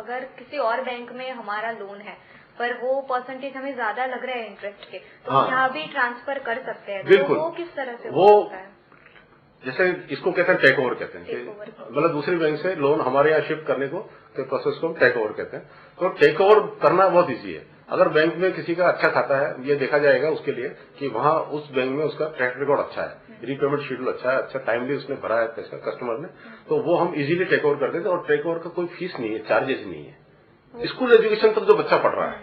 अगर किसी और बैंक में हमारा लोन है पर वो परसेंटेज हमें ज्यादा लग रहा है इंटरेस्ट के, तो हाँ, यहाँ भी ट्रांसफर कर सकते हैं। बिल्कुल। तो वो किस तरह से वो होता है? जैसे इसको कहते हैं टेक ओवर कहते हैं, मतलब दूसरी बैंक से लोन हमारे यहाँ शिफ्ट करने को तो प्रोसेस को हम टेक ओवर कहते हैं। तो टेक ओवर करना बहुत ईजी है। अगर बैंक में किसी का अच्छा खाता है, ये देखा जाएगा उसके लिए कि वहां उस बैंक में उसका ट्रैक रिकॉर्ड अच्छा है, रीपेमेंट शेड्यूल अच्छा है, अच्छा टाइमली उसने भरा है पैसा कस्टमर ने, तो वो हम इजीली टेक ओवर कर देते हैं। और टेक ओवर का कोई फीस नहीं है, चार्जेस नहीं है। स्कूल एजुकेशन तक जो बच्चा पढ़ रहा है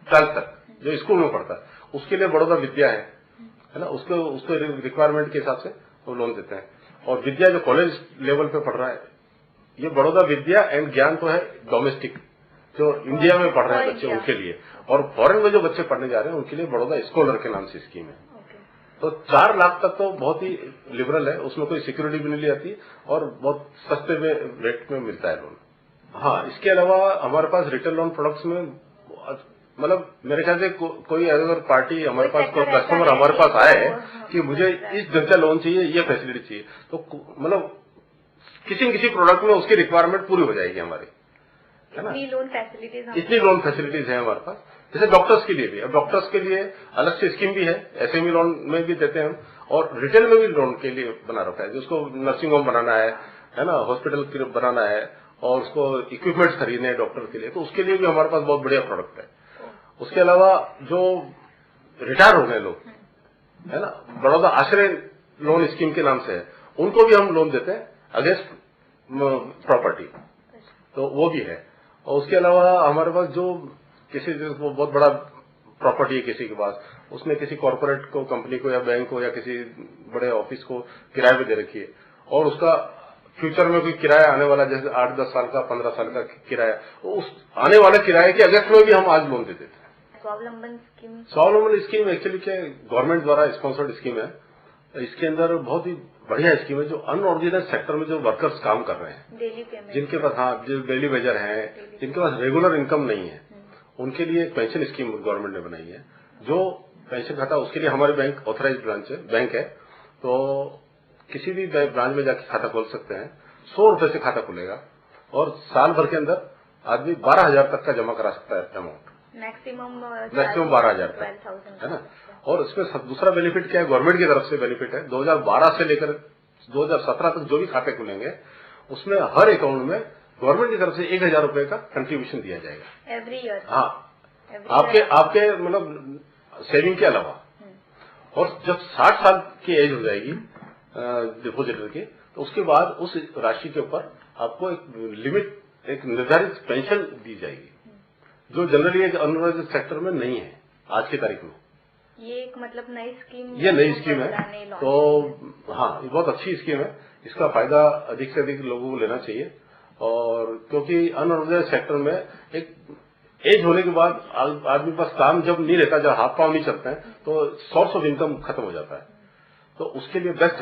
12th तक जो स्कूल में पढ़ता है, उसके लिए बड़ौदा विद्या है ना, उसको रिक्वायरमेंट के हिसाब से वो लोन देते हैं। और विद्या जो कॉलेज लेवल पे पढ़ रहा है, ये बड़ौदा विद्या एंड ज्ञान तो है डोमेस्टिक, जो इंडिया में पढ़ रहे हैं बच्चे उनके लिए। और फॉरेन में जो बच्चे पढ़ने जा रहे हैं उनके लिए बड़ौदा स्कॉलर के नाम से स्कीम है। तो 4 लाख तक तो बहुत ही लिबरल है, उसमें कोई सिक्योरिटी भी नहीं ली जाती और बहुत सस्ते में रेट में मिलता है लोन। हाँ, इसके अलावा हमारे पास रिटेल लोन प्रोडक्ट्स में मतलब मेरे ख्याल से कोई अगर पार्टी हमारे पास, कोई कस्टमर हमारे पास आए कि मुझे इस ढंग का लोन चाहिए, ये फैसिलिटी चाहिए, तो मतलब किसी न किसी प्रोडक्ट में उसकी रिक्वायरमेंट पूरी हो जाएगी हमारी, है ना। इतनी लोन फैसिलिटीज है हमारे पास। जैसे डॉक्टर्स के लिए भी, अब डॉक्टर्स के लिए अलग से स्कीम भी है, एसएमई लोन में भी देते हैं हम, और रिटेल में भी लोन के लिए बना रखा है। जिसको नर्सिंग होम बनाना है ना, हॉस्पिटल बनाना है और उसको इक्विपमेंट्स खरीदने हैं डॉक्टर के लिए, तो उसके लिए भी हमारे पास बहुत बढ़िया प्रोडक्ट है। उसके अलावा जो रिटायर हो गए लोग, है ना, बड़ौदा आश्रय लोन स्कीम के नाम से है, उनको भी हम लोन देते हैं अगेंस्ट प्रॉपर्टी, तो वो भी है। और उसके अलावा हमारे पास जो किसी को बहुत बड़ा प्रॉपर्टी है किसी के पास, उसने किसी कॉर्पोरेट को, कंपनी को या बैंक को या किसी बड़े ऑफिस को किराए पे दे रखी है और उसका फ्यूचर में कोई किराया आने वाला, जैसे 8-10 साल का, 15 साल का किराया, तो उस आने वाले किराए के अगेंस्ट में भी हम आज लोन दे देते हैं। स्वावलंबन स्कीम एक्चुअली क्या गवर्नमेंट द्वारा स्पॉन्सर्ड स्कीम है। इसके अंदर बहुत ही बढ़िया स्कीम है, जो अनऑर्गेनाइज सेक्टर में जो वर्कर्स काम कर रहे हैं, जिनके पास, हाँ, जो डेली वेजर हैं, जिनके पास रेगुलर इनकम नहीं है, उनके लिए एक पेंशन स्कीम गवर्नमेंट ने बनाई है। जो पेंशन खाता उसके लिए हमारी बैंक ऑथराइज बैंक है, तो किसी भी ब्रांच में जाकर खाता खोल सकते हैं। 100 रुपए से खाता खुलेगा और साल भर के अंदर आदमी 12,000 तक का जमा करा सकता है अमाउंट, मैक्सिमम 12,000 तक, है ना। और इसमें दूसरा बेनिफिट क्या है, गवर्नमेंट की तरफ से बेनिफिट है। 2012 से लेकर 2017 तक जो भी खाते खुलेंगे उसमें हर अकाउंट में गवर्नमेंट की तरफ से 1,000 रुपए का कंट्रीब्यूशन दिया जाएगा एवरी ईयर। हाँ, आपके मतलब सेविंग के अलावा। और जब 60 साल की एज हो जाएगी डिपोजिटर की, तो उसके बाद उस राशि के ऊपर आपको एक लिमिट, एक निर्धारित पेंशन दी जाएगी, जो जनरली एक अनऑर्गेनाइज्ड सेक्टर में नहीं है आज की तारीख में। ये एक मतलब नई स्कीम, ये नई स्कीम है, तो हाँ, ये बहुत अच्छी स्कीम है। इसका फायदा अधिक से अधिक लोगों को लेना चाहिए। और क्योंकि अनऑर्गेनाइज्ड सेक्टर में एक एज होने के बाद आदमी पास काम जब नहीं रहता, जब हाथ पांव नहीं चलते हैं, तो सोर्स ऑफ इनकम खत्म हो जाता है, तो उसके लिए बेस्ट